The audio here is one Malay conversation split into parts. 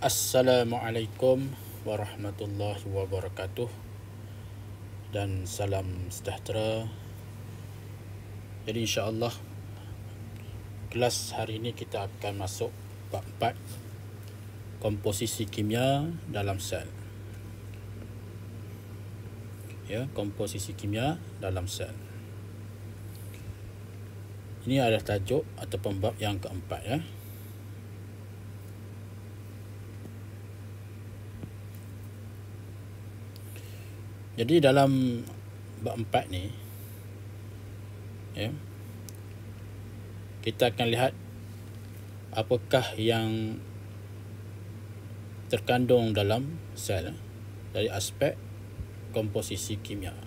Assalamualaikum warahmatullahi wabarakatuh dan salam sejahtera. Jadi insya-Allah kelas hari ini kita akan masuk bab 4, komposisi kimia dalam sel. Ya, komposisi kimia dalam sel. Ini adalah tajuk ataupun bab yang keempat ya. Jadi dalam bab 4 ni ya, kita akan lihat apakah yang terkandung dalam sel dari aspek komposisi kimia.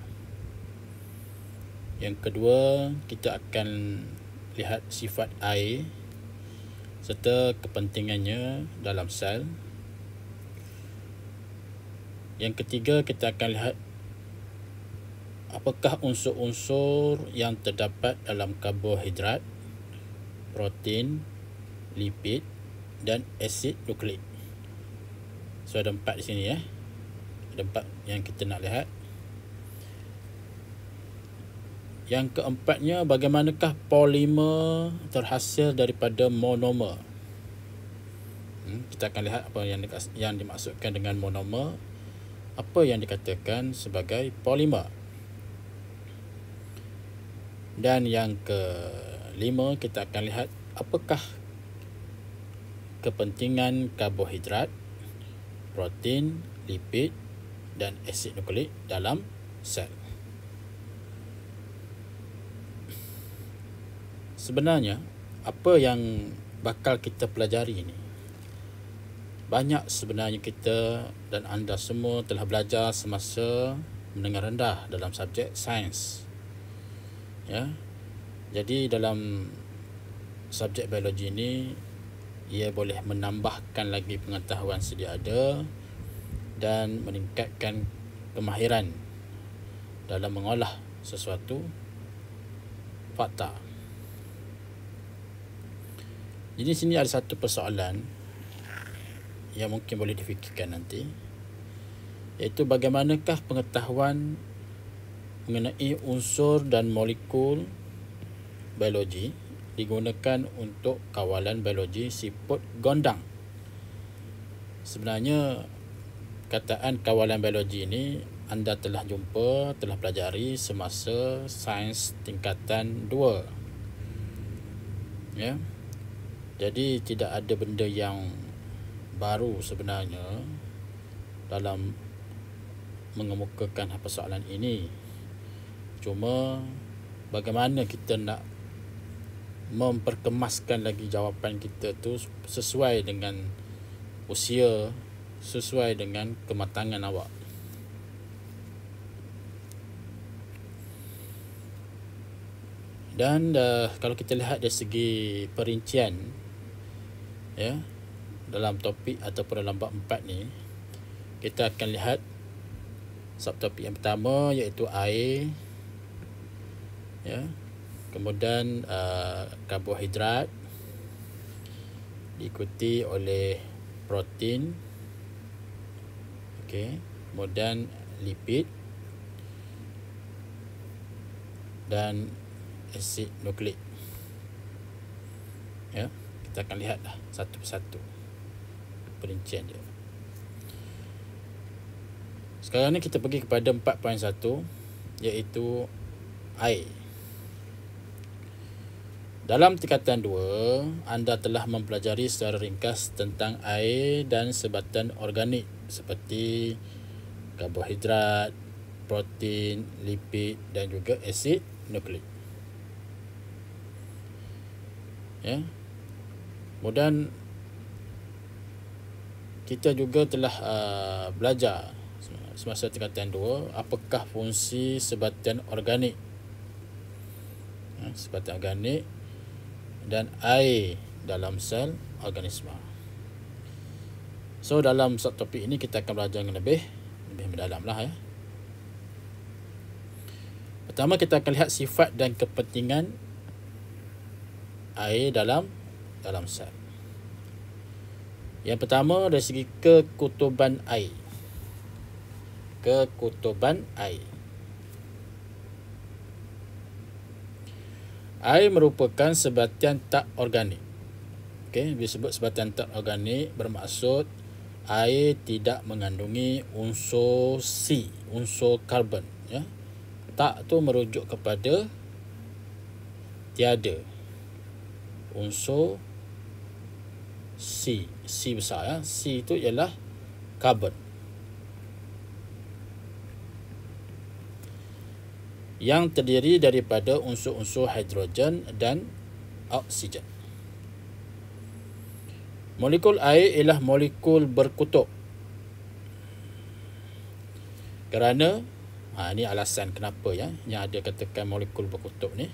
Yang kedua, kita akan lihat sifat air serta kepentingannya dalam sel. Yang ketiga, kita akan lihat apakah unsur-unsur yang terdapat dalam karbohidrat, protein, lipid dan asid nukleik. So ada 4 di sini ya. Ada 4 yang kita nak lihat. Yang keempatnya, bagaimanakah polimer terhasil daripada monomer. Kita akan lihat apa yang dimaksudkan dengan monomer, apa yang dikatakan sebagai polimer. Dan yang kelima, kita akan lihat apakah kepentingan karbohidrat, protein, lipid dan asid nukleik dalam sel. Sebenarnya, apa yang bakal kita pelajari ini, banyak sebenarnya kita dan anda semua telah belajar semasa menengah rendah dalam subjek sains. Ya. Jadi dalam subjek biologi ini, ia boleh menambahkan lagi pengetahuan sedia ada dan meningkatkan kemahiran dalam mengolah sesuatu fakta. Jadi sini ada satu persoalan yang mungkin boleh difikirkan nanti, iaitu bagaimanakah pengetahuan mengenai unsur dan molekul biologi digunakan untuk kawalan biologi siput gondang. Sebenarnya kataan kawalan biologi ini anda telah jumpa, telah pelajari semasa sains tingkatan 2. Ya. Jadi tidak ada benda yang baru sebenarnya dalam mengemukakan persoalan ini. Cuma bagaimana kita nak memperkemaskan lagi jawapan kita tu sesuai dengan usia, sesuai dengan kematangan awak. Dan kalau kita lihat dari segi perincian ya, dalam topik ataupun dalam bab 4 ni, kita akan lihat subtopik yang pertama iaitu air ya, kemudian karbohidrat, diikuti oleh protein, okey, kemudian lipid dan asid nukleik. Ya, kita akan lihatlah satu persatu perincian dia. Sekarang ni kita pergi kepada 4.1 iaitu air. Dalam tingkatan 2, anda telah mempelajari secara ringkas tentang air dan sebatan organik seperti karbohidrat, protein, lipid dan juga asid nukleik. Ya. Kemudian kita juga telah belajar semasa tingkatan 2 apakah fungsi sebatan organik. Sebatan organik dan air dalam sel organisma. So dalam subtopik ini kita akan belajar dengan lebih mendalam lah ya. Pertama, kita akan lihat sifat dan kepentingan air dalam sel. Yang pertama dari segi kekutuban air. Kekutuban air. Air merupakan sebatian tak organik. Okey, disebut sebatian tak organik bermaksud air tidak mengandungi unsur C, unsur karbon, ya. Tak tu merujuk kepada tiada. Unsur C, C besar, ya. C itu ialah karbon. Yang terdiri daripada unsur-unsur hidrogen dan oksigen. Molekul air ialah molekul berkutub. Kerana ini alasan kenapa, ya, yang ada katakan molekul berkutub ni.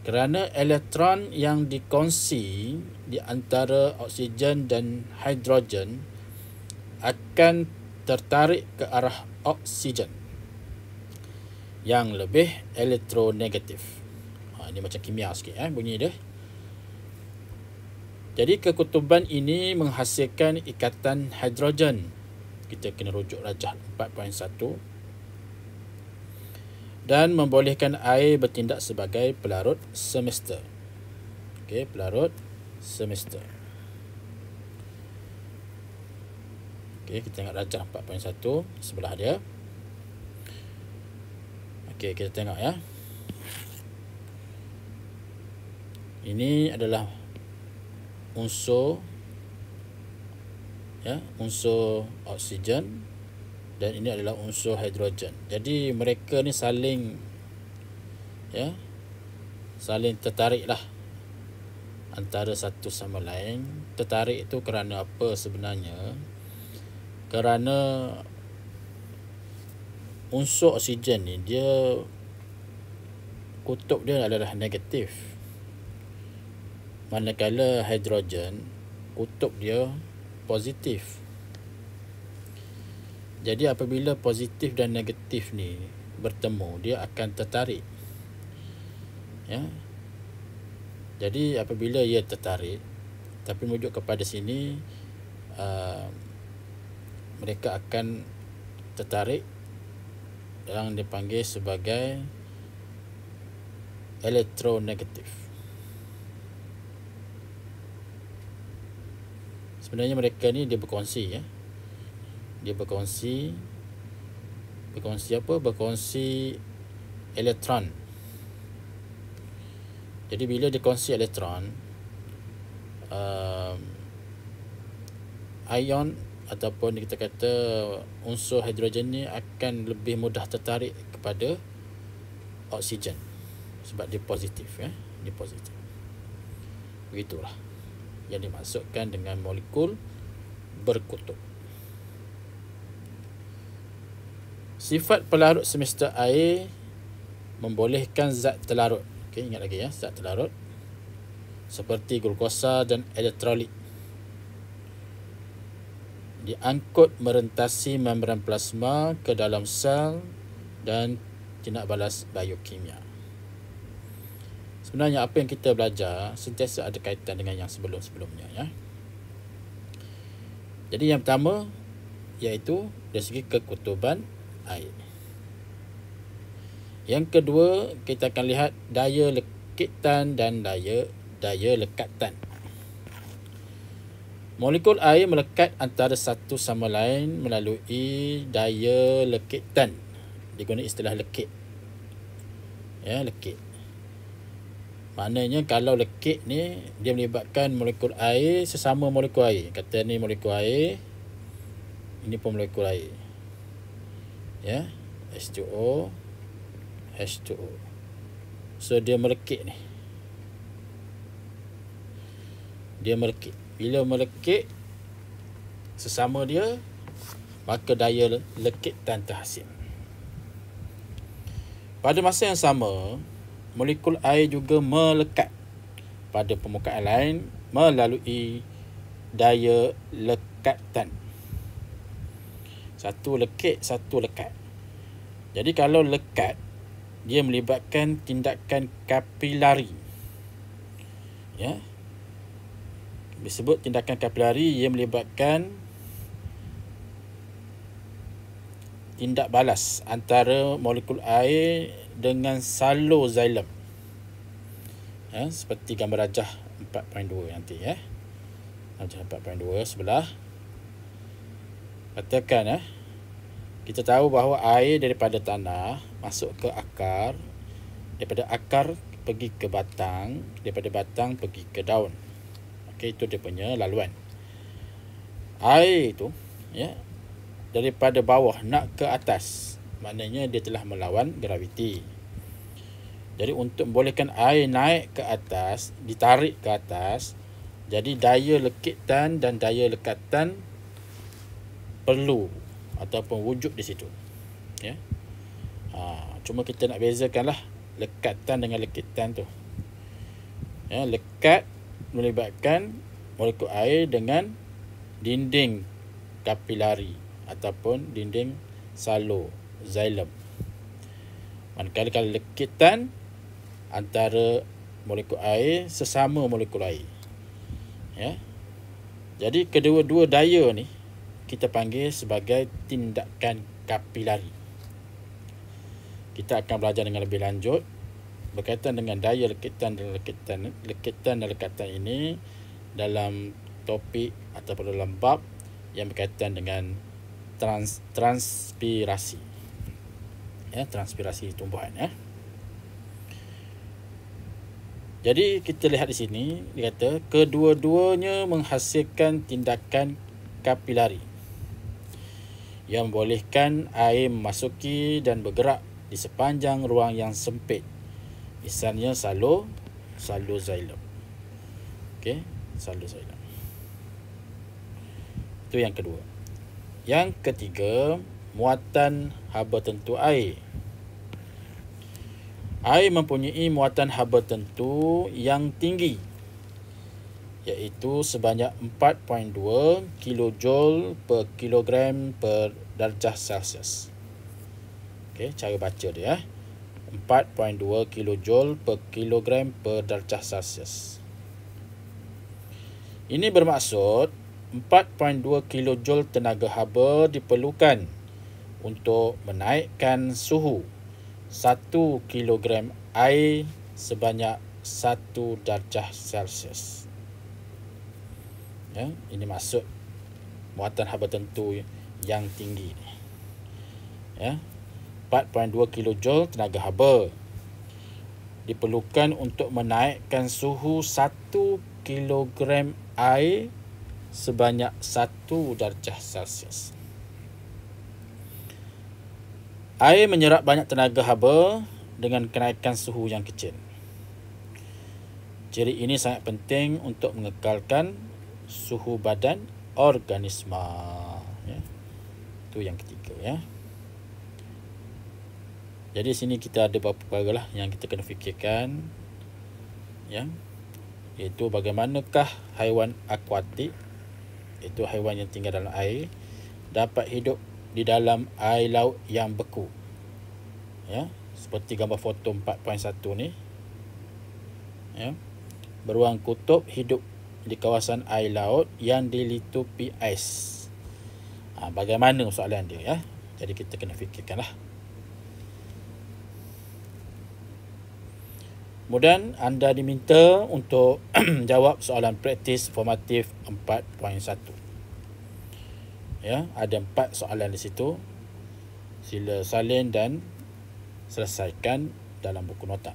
Kerana elektron yang dikongsi di antara oksigen dan hidrogen akan tertarik ke arah oksigen yang lebih elektronegatif. Ini macam kimia sikit, bunyi dia. Jadi kekutuban ini menghasilkan ikatan hidrogen. Kita kena rujuk rajah 4.1. Dan membolehkan air bertindak sebagai pelarut semester. Okey, pelarut semester. Okey, kita tengok rajah 4.1 sebelah dia. Okey, kita tengok, ya. Ini adalah unsur, ya, unsur oksigen, dan ini adalah unsur hidrogen. Jadi mereka ni saling, ya, saling tertariklah antara satu sama lain. Tertarik itu kerana apa sebenarnya? Kerana unsur oksigen ni dia kutub dia adalah negatif, manakala hidrogen kutub dia positif. Jadi apabila positif dan negatif ni bertemu, dia akan tertarik, ya. Jadi apabila ia tertarik, tapi merujuk kepada sini, mereka akan tertarik yang dipanggil sebagai elektronegatif. Sebenarnya mereka ni dia berkongsi, ya. Dia berkongsi apa? Berkongsi elektron. Jadi bila dikongsi elektron, ion ataupun kita kata unsur hidrogen ni akan lebih mudah tertarik kepada oksigen sebab dia positif, ya. Dia positif. Begitulah yang dimaksudkan dengan molekul berkutub. Sifat pelarut semester air membolehkan zat terlarut. Okey, ingat lagi, ya, zat terlarut seperti glukosa dan elektrolit diangkut merentasi membran plasma ke dalam sel dan tindak balas biokimia. Sebenarnya apa yang kita belajar sentiasa ada kaitan dengan yang sebelum-sebelumnya, ya. Jadi yang pertama iaitu dari segi kekutuban air. Yang kedua, kita akan lihat daya lekitan dan daya lekatan. Molekul air melekat antara satu sama lain melalui daya lekitan. Digunakan istilah lekit. Ya, lekit. Maknanya kalau lekit ni dia melibatkan molekul air sesama molekul air. Kata ni molekul air, ini pun molekul air. Ya, H2O, H2O. So dia melekit ni. Dia melekit. Bila melekit sesama dia, maka daya lekitan terhasil. Pada masa yang sama, molekul air juga melekat pada permukaan lain melalui daya lekatan. Satu lekit, satu lekat. Jadi kalau lekat, dia melibatkan tindakan kapilari. Ya. Disebut tindakan kapilari, ia melibatkan tindak balas antara molekul air dengan salur xilem. Seperti gambar rajah 4.2 nanti Rajah 4.2 sebelah. Katakan kita tahu bahawa air daripada tanah masuk ke akar, daripada akar pergi ke batang, daripada batang pergi ke daun. Okey, itu dia punya laluan. Air itu daripada bawah nak ke atas, maknanya dia telah melawan graviti. Jadi untuk membolehkan air naik ke atas, ditarik ke atas, jadi daya lekitan dan daya lekatan perlu ataupun wujud di situ. Cuma kita nak bezakanlah lekatan dengan lekitan tu. Lekat melibatkan molekul air dengan dinding kapilari ataupun dinding salur xilem. Manakala kalau lekitan antara molekul air sesama molekul air. Jadi kedua-dua daya ni kita panggil sebagai tindakan kapilari. Kita akan belajar dengan lebih lanjut berkaitan dengan daya lekitan dan lekatan ini dalam topik ataupun dalam bab yang berkaitan dengan transpirasi. Transpirasi tumbuhan. Jadi kita lihat di sini, dia kata kedua-duanya menghasilkan tindakan kapilari yang membolehkan air memasuki dan bergerak di sepanjang ruang yang sempit. Misalnya salur xilem. Okey, salur xilem. Itu yang kedua. Yang ketiga, muatan haba tentu air. Air mempunyai muatan haba tentu yang tinggi, iaitu sebanyak 4.2 kilojoule per kilogram per darjah Celsius. Okey, cara baca dia 4.2 kilojoule per kilogram per darjah Celsius. Ini bermaksud 4.2 kilojoule tenaga haba diperlukan untuk menaikkan suhu 1 kilogram air sebanyak 1 darjah Celsius. Ini maksud muatan haba tentu yang tinggi ni. 4.2 kilojoule tenaga haba diperlukan untuk menaikkan suhu 1 kilogram air sebanyak 1 darjah Celsius. Air menyerap banyak tenaga haba dengan kenaikan suhu yang kecil. Ciri ini sangat penting untuk mengekalkan suhu badan organisma. Itu yang ketiga. Jadi sini kita ada beberapa perkara yang kita kena fikirkan, iaitu bagaimanakah haiwan akuatik, iaitu haiwan yang tinggal dalam air, dapat hidup di dalam air laut yang beku. Seperti gambar foto 4.1 ni. Beruang kutub hidup di kawasan air laut yang dilitupi ais. Bagaimana soalan dia? Jadi kita kena fikirkanlah. Kemudian anda diminta untuk jawab soalan praktis formatif 4.1. Ada 4 soalan di situ. Sila salin dan selesaikan dalam buku nota.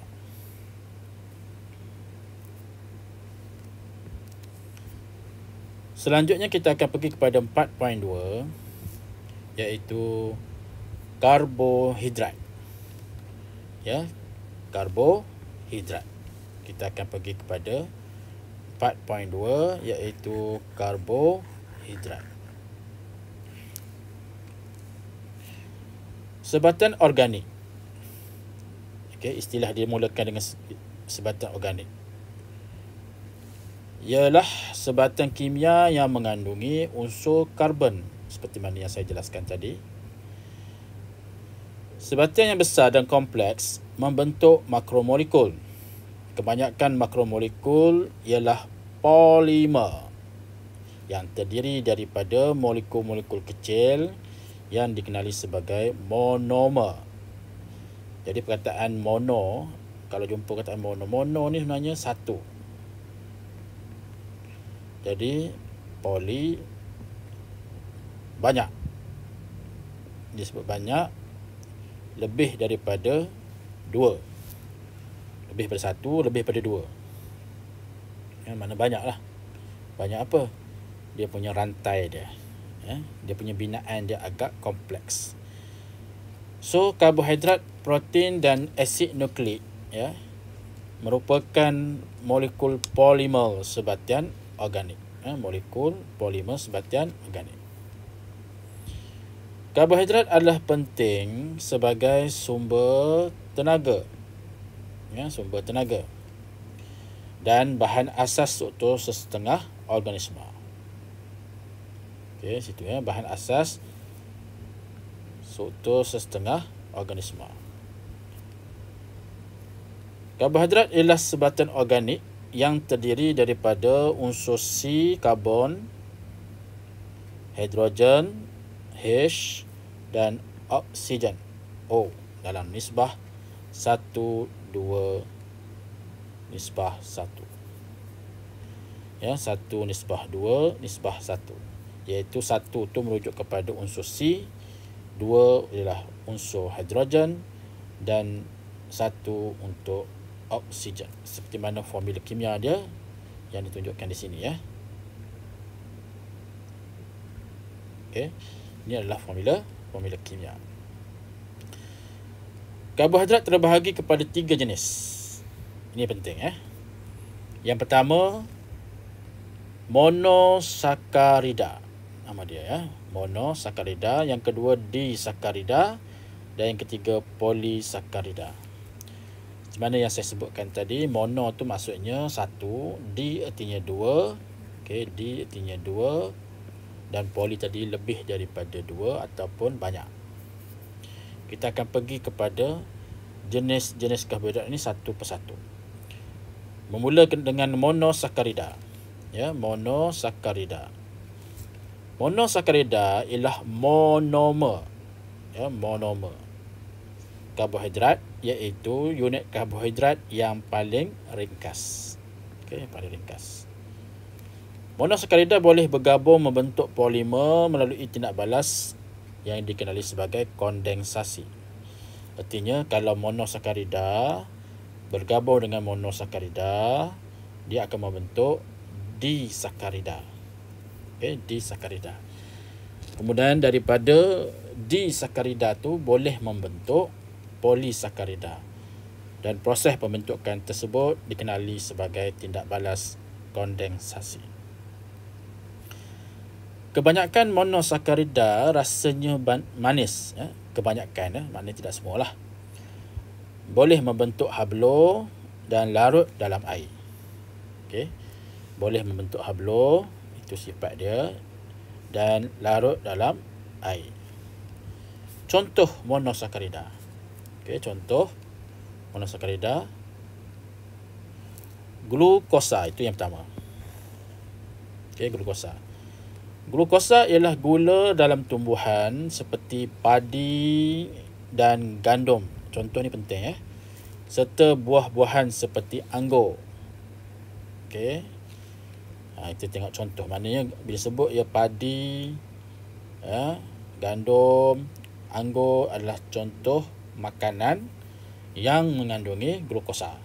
Selanjutnya kita akan pergi kepada 4.2, iaitu karbohidrat. Karbohidrat. Kita akan pergi kepada 4.2, iaitu karbohidrat. Sebatan organik. Istilah dia mulakan dengan sebatan organik. Ialah sebatan kimia yang mengandungi unsur karbon, seperti mana yang saya jelaskan tadi. Sebatan yang besar dan kompleks membentuk makromolekul. Kebanyakan makromolekul ialah polimer. yang terdiri daripada molekul-molekul kecil yang dikenali sebagai monomer. Jadi perkataan mono, kalau jumpa perkataan mono ni sebenarnya satu. Jadi poli banyak. Disebut banyak, lebih daripada 2. Lebih daripada 1, lebih daripada 2. Mana banyak lah. Banyak apa? Dia punya rantai dia. Dia punya binaan dia agak kompleks. So, karbohidrat, protein dan asid nukleik merupakan molekul polimer sebatian organik. Molekul polimer sebatian organik. Karbohidrat adalah penting sebagai sumber tenaga. Sumber tenaga. Dan bahan asas untuk sesetengah organisma. Okey, situ bahan asas untuk sesetengah organisma. Karbohidrat ialah sebatian organik yang terdiri daripada unsur C, karbon, hidrogen, H dan oksigen, O, dalam nisbah 1:2:1. 1:2:1. Iaitu 1 tu merujuk kepada unsur C, 2 ialah unsur hidrogen dan 1 untuk oksigen. Seperti mana formula kimia dia yang ditunjukkan di sini Okey. Ini adalah formula kimia. Karbohidrat terbahagi kepada 3 jenis. Ini penting Yang pertama, monosakarida. Nama dia monosakarida. Yang kedua, disakarida. Dan yang ketiga, polisakarida. Macam mana yang saya sebutkan tadi, mono tu maksudnya 1, di artinya 2. Okey, di artinya 2. Dan poli tadi lebih daripada 2 ataupun banyak. Kita akan pergi kepada jenis-jenis karbohidrat ini satu persatu. Memula dengan monosakarida. Monosakarida. Monosakarida ialah monomer. Monomer karbohidrat, iaitu unit karbohidrat yang paling ringkas. Paling ringkas. Monosakarida boleh bergabung membentuk polimer melalui tindak balas yang dikenali sebagai kondensasi. Artinya, kalau monosakarida bergabung dengan monosakarida, dia akan membentuk disakarida. Disakarida. Kemudian daripada disakarida tu boleh membentuk polisakarida. Dan proses pembentukan tersebut dikenali sebagai tindak balas kondensasi. Kebanyakan monosakarida rasanya manis. Kebanyakan, maknanya tidak semualah. Boleh membentuk hablo dan larut dalam air. Boleh membentuk hablo, itu sifat dia, dan larut dalam air. Contoh monosakarida. Contoh monosakarida. Glukosa, itu yang pertama. Glukosa. Glukosa ialah gula dalam tumbuhan seperti padi dan gandum. Contoh ni penting serta buah-buahan seperti anggur. Kita tengok contoh. Maknanya bila sebut padi, gandum, anggur adalah contoh makanan yang mengandungi glukosa.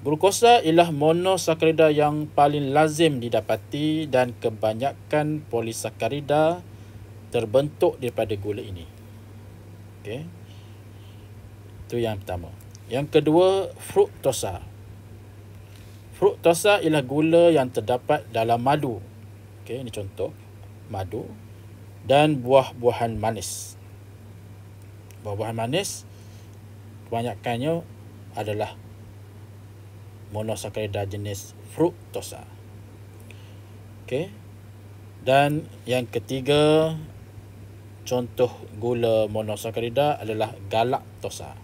Glukosa ialah monosakarida yang paling lazim didapati dan kebanyakan polisakarida terbentuk daripada gula ini. Itu yang pertama. Yang kedua, fruktosa. Fruktosa ialah gula yang terdapat dalam madu. Ini contoh madu dan buah-buahan manis. Buah-buahan manis kebanyakannya adalah monosakarida jenis fruktosa. Dan yang ketiga, contoh gula monosakarida adalah galaktosa.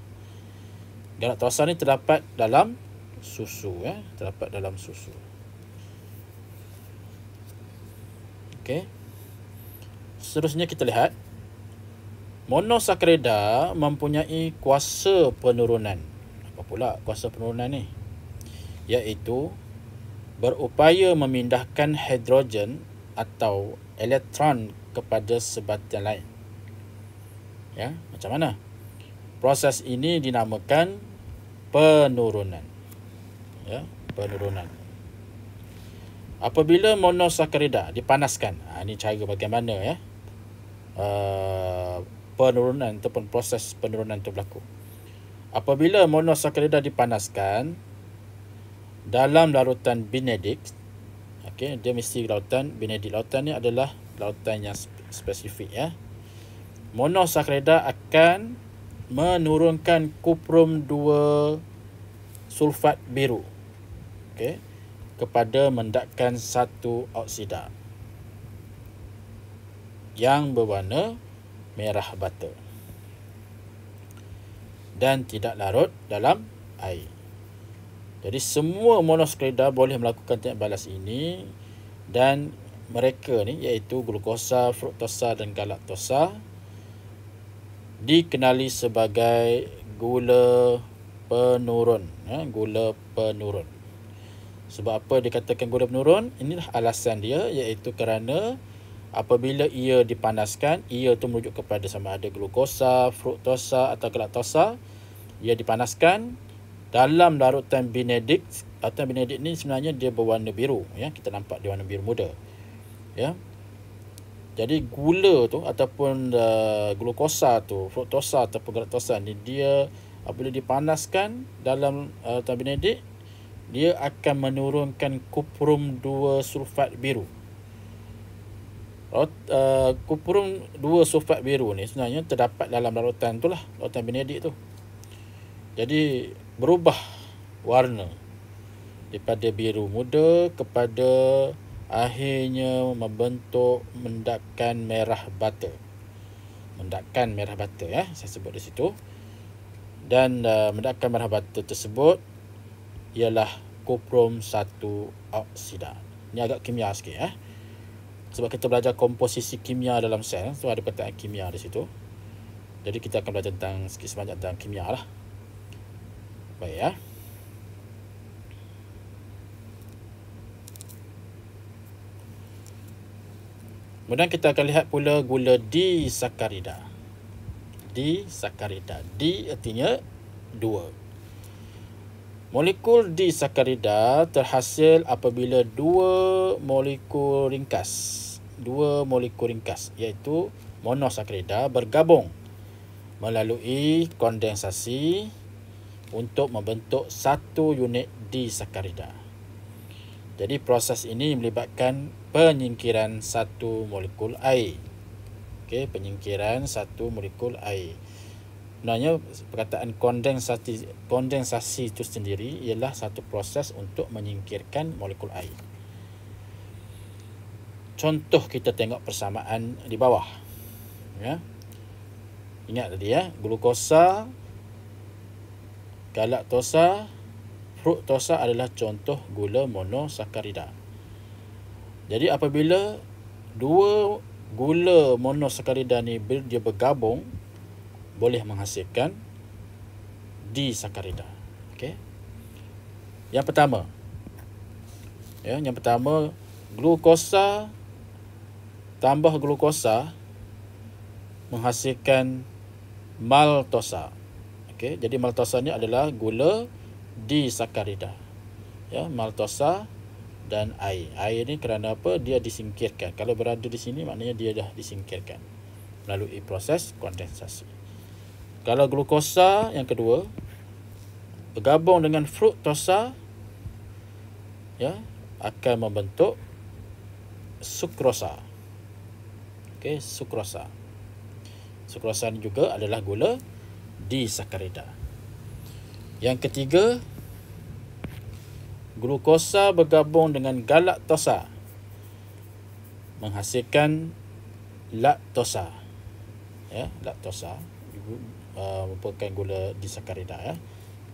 Galaktosa ni terdapat dalam susu. Terdapat dalam susu. Okey. Seterusnya kita lihat monosakarida mempunyai kuasa penurunan. Apa pula kuasa penurunan ni? Iaitu berupaya memindahkan hidrogen atau elektron kepada sebatian lain. Ya, macam mana? Proses ini dinamakan penurunan. Ya, penurunan. Apabila monosakarida dipanaskan, ini cara bagaimana ya penurunan ataupun proses penurunan itu berlaku. Apabila monosakarida dipanaskan dalam larutan Benedict, okey, dia mesti lautan Benedict. Lautan ni adalah lautan yang spesifik ya. Monosakarida akan menurunkan kuprum 2 sulfat biru, okey, kepada mendapatkan satu oksida yang berwarna merah bata dan tidak larut dalam air. Jadi semua monosakarida boleh melakukan teknik balas ini, dan mereka ni iaitu glukosa, fruktosa dan galaktosa dikenali sebagai gula penurun. Gula penurun. Sebab apa dikatakan gula penurun? Inilah alasan dia, iaitu kerana apabila ia dipanaskan, ia tu merujuk kepada sama ada glukosa, fruktosa atau galaktosa. Ia dipanaskan dalam larutan Benedict. Larutan Benedict ni sebenarnya dia berwarna biru ya, kita nampak dia warna biru muda. Ya. Jadi gula tu ataupun glukosa tu, fruktosa ataupun galaktosa ni, dia apabila dipanaskan dalam larutan Benedict, dia akan menurunkan kuprum 2 sulfat biru. Kuprum 2 sulfat biru ni sebenarnya terdapat dalam larutan tu lah, larutan Benedict tu. Jadi berubah warna daripada biru muda kepada akhirnya membentuk mendakan merah bata. Mendakan merah bata ya, saya sebut di situ. Dan mendakan merah bata tersebut ialah kuprum 1 oksida. Ini agak kimia sikit ya. Sebab kita belajar komposisi kimia dalam sel, so ada perkataan kimia di situ. Jadi kita akan belajar tentang sikit sebanyak tentang kimia lah. Baik ya. Kemudian kita akan lihat pula gula disakarida. Disakarida. Di artinya 2. Molekul disakarida terhasil apabila dua molekul ringkas iaitu monosakarida bergabung melalui kondensasi untuk membentuk satu unit disakarida. Jadi proses ini melibatkan penyingkiran satu molekul air. Okey, penyingkiran satu molekul air. Sebenarnya perkataan kondensasi itu sendiri ialah satu proses untuk menyingkirkan molekul air. Contoh kita tengok persamaan di bawah. Ya. Ingat tadi ya, glukosa, galaktosa, fruktosa adalah contoh gula monosakarida. Jadi apabila dua gula monosakarida ni dia bergabung, boleh menghasilkan disakarida. Okey. Yang pertama, glukosa tambah glukosa menghasilkan maltosa. Okey, jadi maltosa ni adalah gula disakarida. Ya, maltosa dan air. Air ni kerana apa? Dia disingkirkan. Kalau berada di sini maknanya dia dah disingkirkan melalui proses kondensasi. Kalau glukosa yang kedua bergabung dengan fruktosa, ya, akan membentuk sukrosa. Okey, sukrosa. Sukrosa ni juga adalah gula disakarida. Yang ketiga, glukosa bergabung dengan galaktosa menghasilkan laktosa. Ya, laktosa merupakan gula disakarida ya,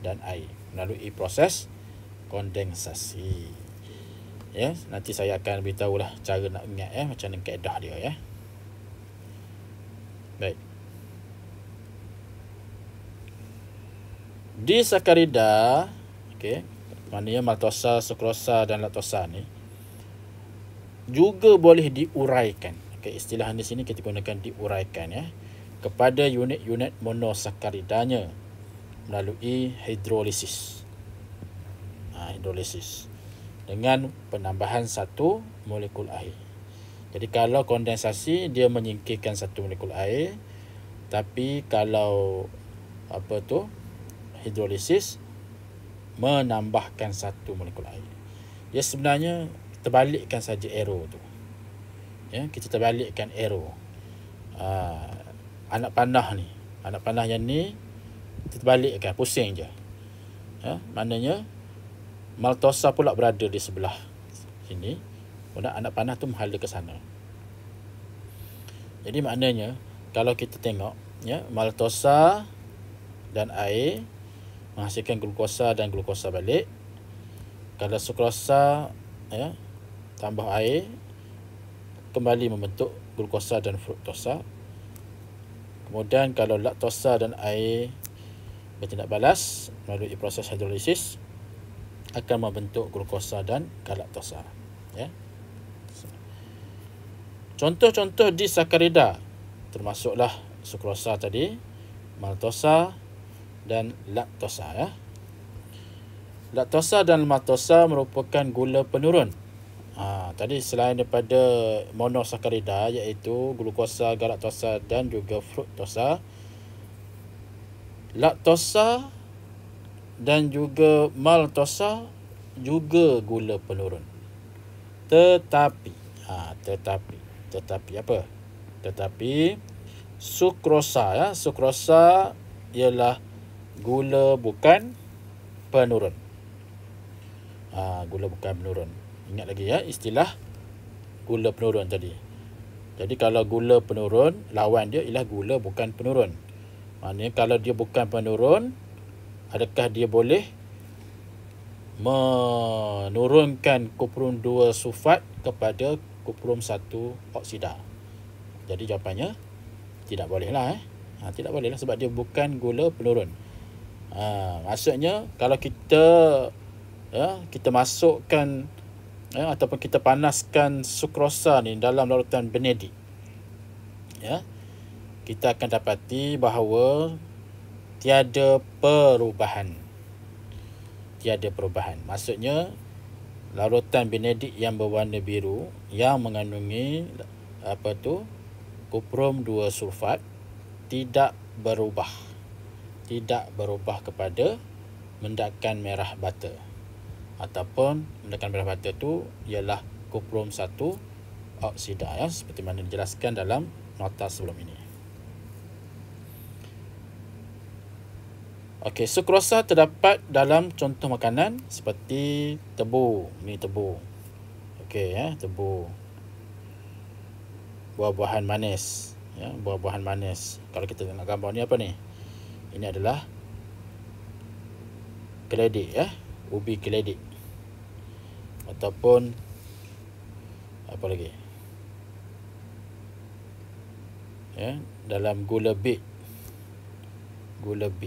dan air melalui proses kondensasi. Ya, nanti saya akan beritahulah cara nak ingat macam mana kaedah dia ya. Baik. Disakarida, okey, maknanya maltosa, sukrosa dan laktosa ni juga boleh diuraikan. Okey, istilah di sini kita gunakan diuraikan ya kepada unit-unit monosakaridanya melalui hidrolisis. Hidrolisis dengan penambahan satu molekul air. Jadi kalau kondensasi dia menyingkirkan satu molekul air, tapi kalau hidrolisis menambahkan satu molekul air. Ya, sebenarnya kita balikkan saja arrow tu. Ya, kita terbalikkan arrow. Anak panah yang ni kita balikkan, pusing je. Ya, maknanya maltosa pula berada di sebelah sini. Kemudian anak panah tu menghala ke sana. Jadi maknanya kalau kita tengok ya, maltosa dan air menghasilkan glukosa dan glukosa balik. Kalau sukrosa ya, tambah air kembali membentuk glukosa dan fruktosa. Kemudian kalau laktosa dan air bertindak balas melalui proses hidrolisis akan membentuk glukosa dan galaktosa ya. Contoh-contoh disakarida termasuklah sukrosa tadi, maltosa dan laktosa ya. Laktosa dan maltosa merupakan gula penurun. Tadi selain daripada monosakarida iaitu glukosa, galaktosa dan juga fruktosa, laktosa dan juga maltosa juga gula penurun. Tetapi apa? Tetapi sukrosa ya, sukrosa ialah gula bukan penurun. Gula bukan penurun. Ingat lagi ya istilah gula penurun tadi. Jadi kalau gula penurun, lawan dia ialah gula bukan penurun. Maknanya kalau dia bukan penurun, adakah dia boleh menurunkan kuprum 2 sulfat kepada kuprum 1 oksida? Jadi jawapannya tidak boleh lah. Tidak boleh lah sebab dia bukan gula penurun. Maksudnya kalau kita masukkan ataupun kita panaskan sukrosa ni dalam larutan benedik, ya, kita akan dapati bahawa tiada perubahan. Maksudnya larutan benedik yang berwarna biru yang mengandungi kuprum 2 sulfat tidak berubah kepada mendakan merah bata. Ataupun mendakan merah bata tu ialah kuprum 1 oksida ya, seperti mana dijelaskan dalam nota sebelum ini. Okey, sukrosa terdapat dalam contoh makanan seperti tebu. Ni tebu. Okey ya, tebu. Buah-buahan manis ya, buah-buahan manis. Kalau kita tengok gambar ni apa ni? Ini adalah keledek ya, ubi keledek. Ataupun apa lagi? Ya, dalam gula bit.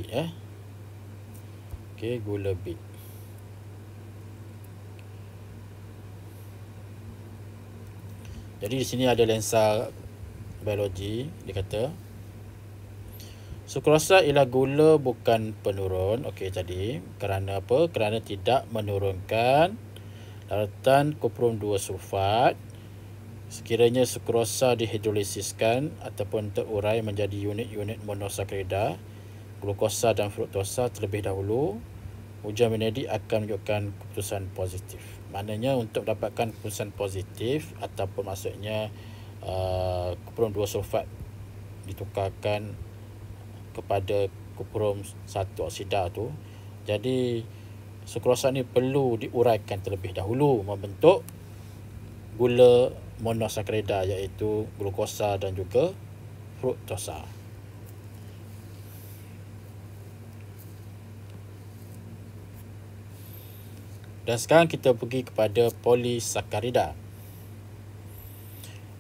Ya. Okey, gula bit. Jadi di sini ada lensa biologi, dia kata sukrosa ialah gula bukan penurun. Okey tadi, kerana apa? Kerana tidak menurunkan larutan kuprum 2 sulfat. Sekiranya sukrosa dihidrolisiskan ataupun terurai menjadi unit-unit monosakarida, glukosa dan fruktosa terlebih dahulu, ujian benedik akan menunjukkan keputusan positif. Maknanya untuk mendapatkan keputusan positif ataupun maksudnya kuprum 2 sulfat ditukarkan kepada kuprum 1 oksida tu, jadi sukrosa ni perlu diuraikan terlebih dahulu membentuk gula monosakarida iaitu glukosa dan juga fruktosa. Dan sekarang kita pergi kepada polisakarida.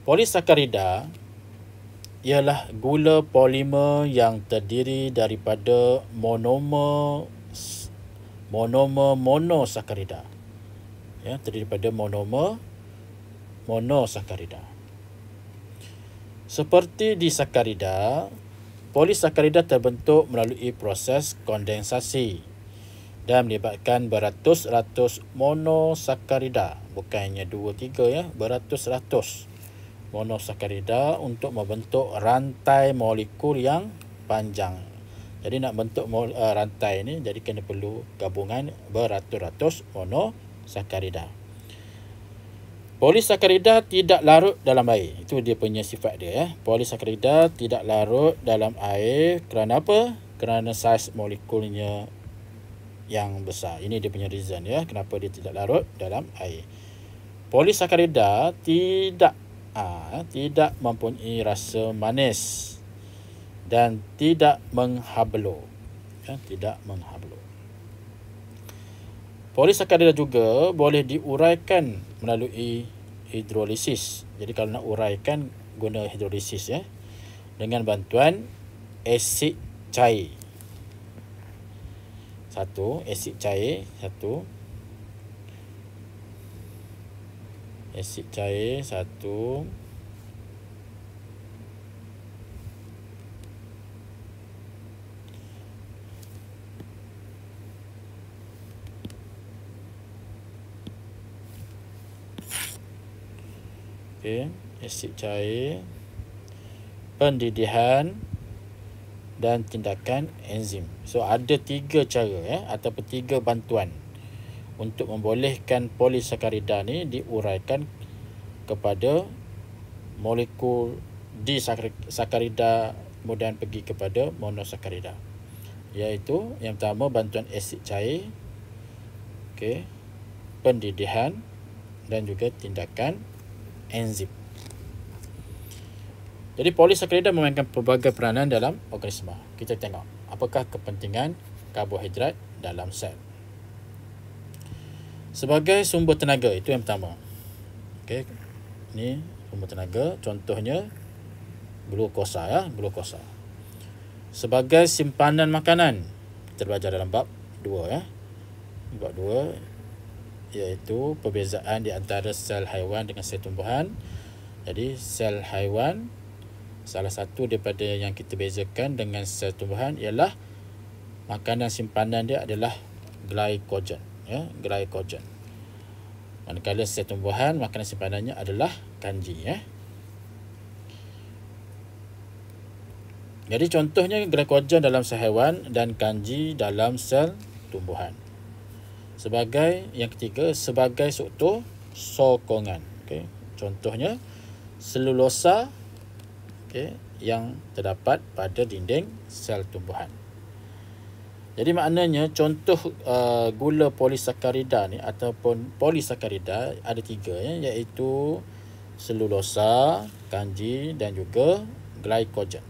Polisakarida ialah gula polimer yang terdiri daripada monomer monosakarida. Ya, terdiri daripada monosakarida. Seperti di sakarida, polisakarida terbentuk melalui proses kondensasi dan melibatkan beratus-ratus monosakarida, bukannya 2-3 ya, beratus-ratus monosakarida untuk membentuk rantai molekul yang panjang. Jadi nak bentuk rantai ni, jadi kena perlu gabungan beratus-ratus monosakarida. Polisakarida tidak larut dalam air. Itu dia punya sifat dia ya. Polisakarida tidak larut dalam air. Kerana apa? Kerana saiz molekulnya yang besar. Ini dia punya reason ya, kenapa dia tidak larut dalam air. Polisakarida tidak mempunyai rasa manis dan tidak menghablu. Ya, tidak menghablu. Polisakarida juga boleh diuraikan melalui hidrolisis. Jadi kalau nak uraikan guna hidrolisis ya, dengan bantuan asid cair. Asid cair satu. Okey, asid cair, pendidihan dan tindakan enzim. So ada 3 cara ya, ataupun 3 bantuan untuk membolehkan polisakarida ni diuraikan kepada molekul disakarida kemudian pergi kepada monosakarida. Iaitu yang pertama bantuan asid cair, okey, pendidihan dan juga tindakan enzim. Jadi polisakarida memainkan pelbagai peranan dalam organisma. Kita tengok apakah kepentingan karbohidrat dalam sel. Sebagai sumber tenaga, itu yang pertama. Okey, ni sumber tenaga, contohnya glukosa ya, glukosa. Sebagai simpanan makanan, kita belajar dalam bab 2 ya. Bab 2 iaitu perbezaan di antara sel haiwan dengan sel tumbuhan. Jadi sel haiwan, salah satu daripada yang kita bezakan dengan sel tumbuhan ialah makanan simpanan dia adalah glikogen ya, glikogen. Manakala sel tumbuhan makanan simpanannya adalah kanji ya. Jadi contohnya glikogen dalam sel haiwan dan kanji dalam sel tumbuhan. Sebagai yang ketiga, sebagai struktur sokongan. Okey, contohnya selulosa, okey, yang terdapat pada dinding sel tumbuhan. Jadi maknanya contoh gula polisakarida ni ataupun polisakarida ada 3 ya, iaitu selulosa, kanji dan juga glikogen.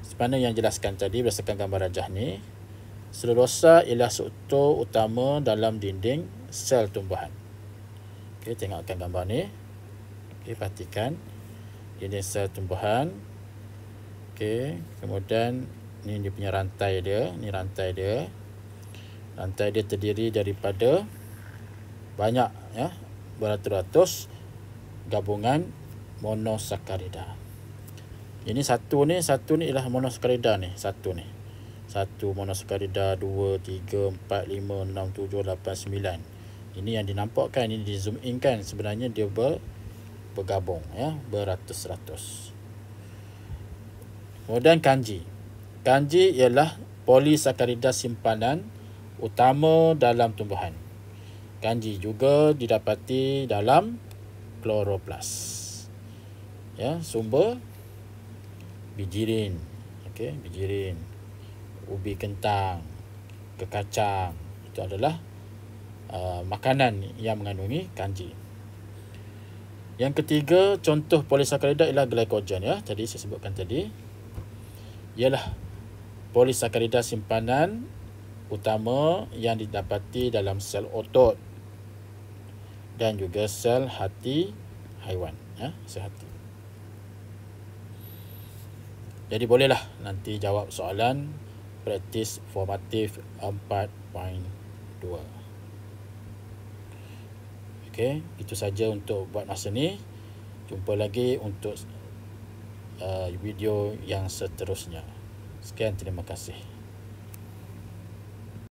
Seperti yang jelaskan tadi berdasarkan gambar rajah ni, selulosa ialah struktur utama dalam dinding sel tumbuhan. Okey, tengokkan gambar ni. Okey, perhatikan dinding sel tumbuhan. Okey, kemudian ni dia punya rantai dia, ni rantai dia. Rantai dia terdiri daripada banyak ya, beratus-ratus gabungan monosakarida. Ini satu ni ialah monosakarida ni, satu ni. 1 monosakarida, 2, 3, 4, 5, 6, 7, 8, 9. Ini yang dinampakkan, ini di zoom in kan, sebenarnya dia bergabung ya, beratus-ratus. Kemudian kanji. Kanji ialah polisakarida simpanan utama dalam tumbuhan. Kanji juga didapati dalam kloroplas. Ya, sumber bijirin. Okey, bijirin, ubi kentang, kekacang, itu adalah makanan yang mengandungi kanji. Yang ketiga, contoh polisakarida ialah glikogen ya. Tadi saya sebutkan tadi. Ialah polisakarida simpanan utama yang didapati dalam sel otot. dan juga sel hati haiwan, ya, sel hati. Jadi bolehlah nanti jawab soalan praktis formatif 4.2. Okey, itu saja untuk buat masa ni. Jumpa lagi untuk video yang seterusnya. Sekian, terima kasih.